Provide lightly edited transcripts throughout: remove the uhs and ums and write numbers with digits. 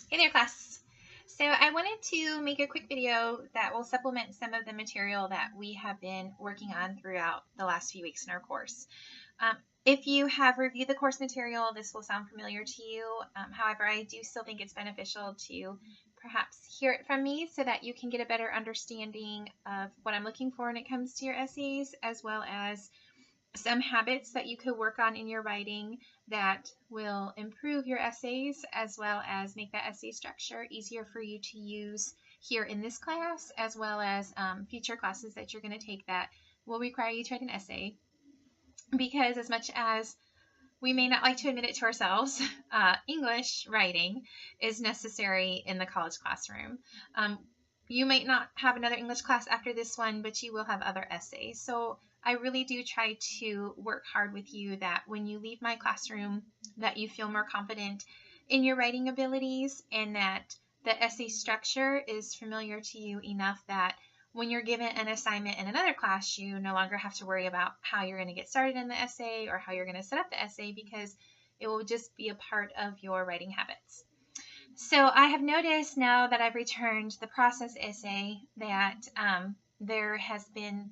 Hey there, class. So I wanted to make a quick video that will supplement some of the material that we have been working on throughout the last few weeks in our course. Um, if you have reviewed the course material, this will sound familiar to you. However, I do still think it's beneficial to perhaps hear it from me so that you can get a better understanding of what I'm looking for when it comes to your essays, as well as some habits that you could work on in your writing that will improve your essays as well as make that essay structure easier for you to use here in this class, as well as future classes that you're going to take that will require you to write an essay. Because as much as we may not like to admit it to ourselves, English writing is necessary in the college classroom. You might not have another English class after this one, but you will have other essays. So I really do try to work hard with you that when you leave my classroom, that you feel more confident in your writing abilities and that the essay structure is familiar to you enough that when you're given an assignment in another class, you no longer have to worry about how you're going to get started in the essay or how you're going to set up the essay, because it will just be a part of your writing habits. So I have noticed now that I've returned the process essay that there has been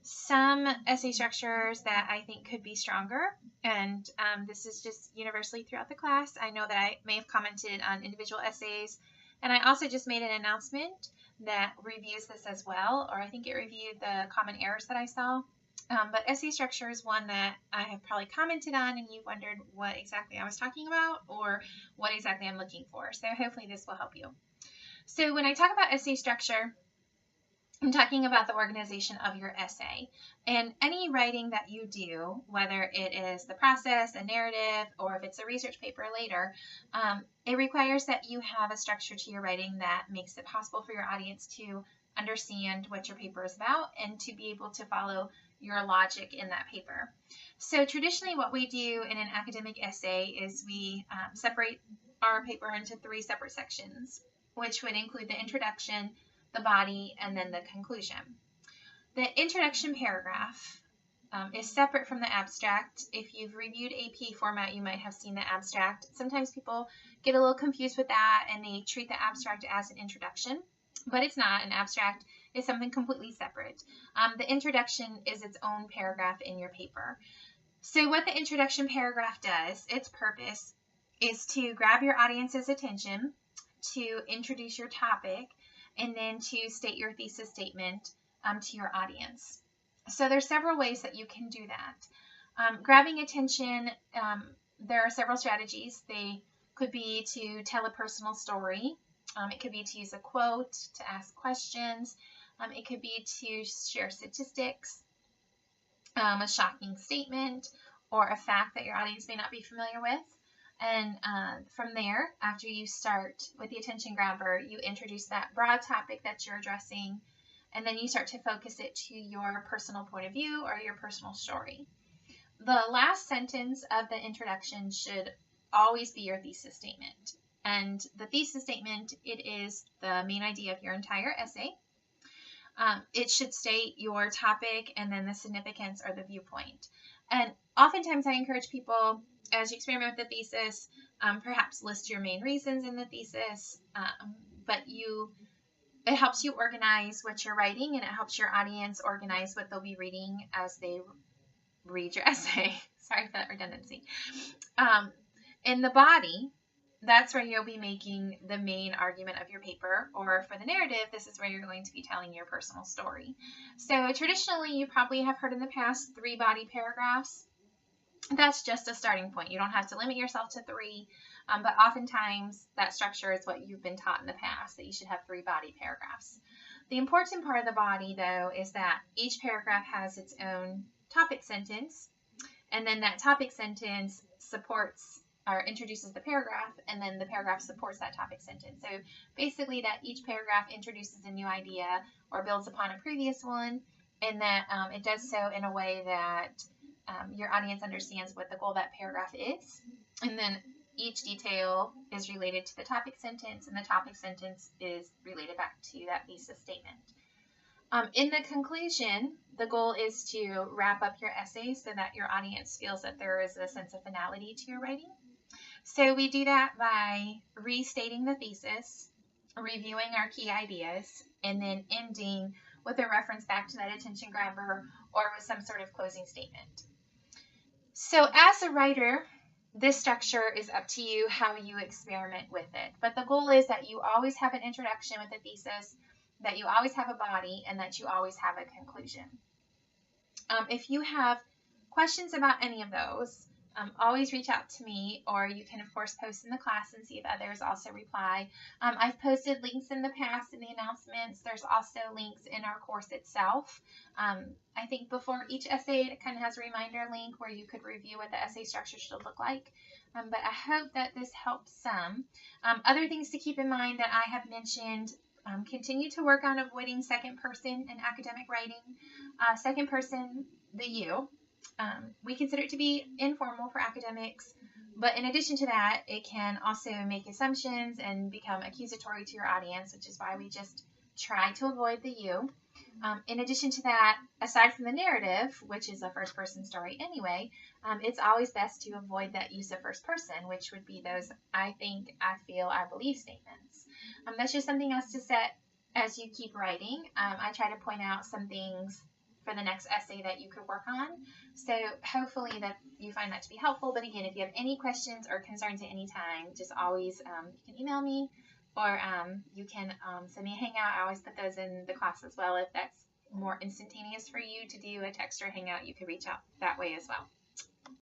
some essay structures that I think could be stronger, and this is just universally throughout the class. I know that I may have commented on individual essays, and I also just made an announcement that reviews this as well, or I think it reviewed the common errors that I saw. But essay structure is one that I have probably commented on and you wondered what exactly I was talking about or what exactly I'm looking for. So hopefully this will help you. So when I talk about essay structure, I'm talking about the organization of your essay. And any writing that you do, whether it is the process, a narrative, or if it's a research paper later, it requires that you have a structure to your writing that makes it possible for your audience to understand what your paper is about and to be able to follow your logic in that paper. So traditionally what we do in an academic essay is we separate our paper into 3 separate sections, which would include the introduction, the body, and then the conclusion. The introduction paragraph is separate from the abstract. If you've reviewed AP format, you might have seen the abstract. Sometimes people get a little confused with that and they treat the abstract as an introduction, but it's not. An abstract is something completely separate. The introduction is its own paragraph in your paper. So what the introduction paragraph does, its purpose, is to grab your audience's attention, to introduce your topic, and then to state your thesis statement to your audience. So there's several ways that you can do that. Grabbing attention, there are several strategies. They could be to tell a personal story. It could be to use a quote, to ask questions. It could be to share statistics, a shocking statement, or a fact that your audience may not be familiar with. And from there, after you start with the attention grabber, you introduce that broad topic that you're addressing, and then you start to focus it to your personal point of view or your personal story. The last sentence of the introduction should always be your thesis statement. And the thesis statement, it is the main idea of your entire essay. It should state your topic and then the significance or the viewpoint. And oftentimes I encourage people, as you experiment with the thesis, perhaps list your main reasons in the thesis, but it helps you organize what you're writing, and it helps your audience organize what they'll be reading as they read your essay. Sorry for that redundancy. In the body, that's where you'll be making the main argument of your paper, or for the narrative, this is where you're going to be telling your personal story. So traditionally, you probably have heard in the past 3 body paragraphs. That's just a starting point. You don't have to limit yourself to 3, but oftentimes that structure is what you've been taught in the past, that you should have 3 body paragraphs. The important part of the body, though, is that each paragraph has its own topic sentence, and then that topic sentence supports or introduces the paragraph, and then the paragraph supports that topic sentence. So basically that each paragraph introduces a new idea or builds upon a previous one, and that it does so in a way that your audience understands what the goal of that paragraph is, and then each detail is related to the topic sentence, and the topic sentence is related back to that thesis statement. In the conclusion, the goal is to wrap up your essay so that your audience feels that there is a sense of finality to your writing. So we do that by restating the thesis, reviewing our key ideas, and then ending with a reference back to that attention grabber or with some sort of closing statement. So as a writer, this structure is up to you how you experiment with it. But the goal is that you always have an introduction with a thesis, that you always have a body, and that you always have a conclusion. If you have questions about any of those, always reach out to me, or you can, of course, post in the class and see if others also reply. I've posted links in the past in the announcements. There's also links in our course itself. I think before each essay, it kind of has a reminder link where you could review what the essay structure should look like. But I hope that this helps some. Other things to keep in mind that I have mentioned: continue to work on avoiding second person in academic writing. Second person, the you. We consider it to be informal for academics, but in addition to that, it can also make assumptions and become accusatory to your audience, which is why we just try to avoid the you. In addition to that, aside from the narrative, which is a first person story anyway, it's always best to avoid that use of first person, which would be those I think, I feel, I believe statements. That's just something else to set as you keep writing. I try to point out some things for the next essay that you could work on. So hopefully that you find that to be helpful. But again, if you have any questions or concerns at any time, just always, you can email me, or you can send me a hangout. I always put those in the class as well. If that's more instantaneous for you to do a text or hangout, you can reach out that way as well.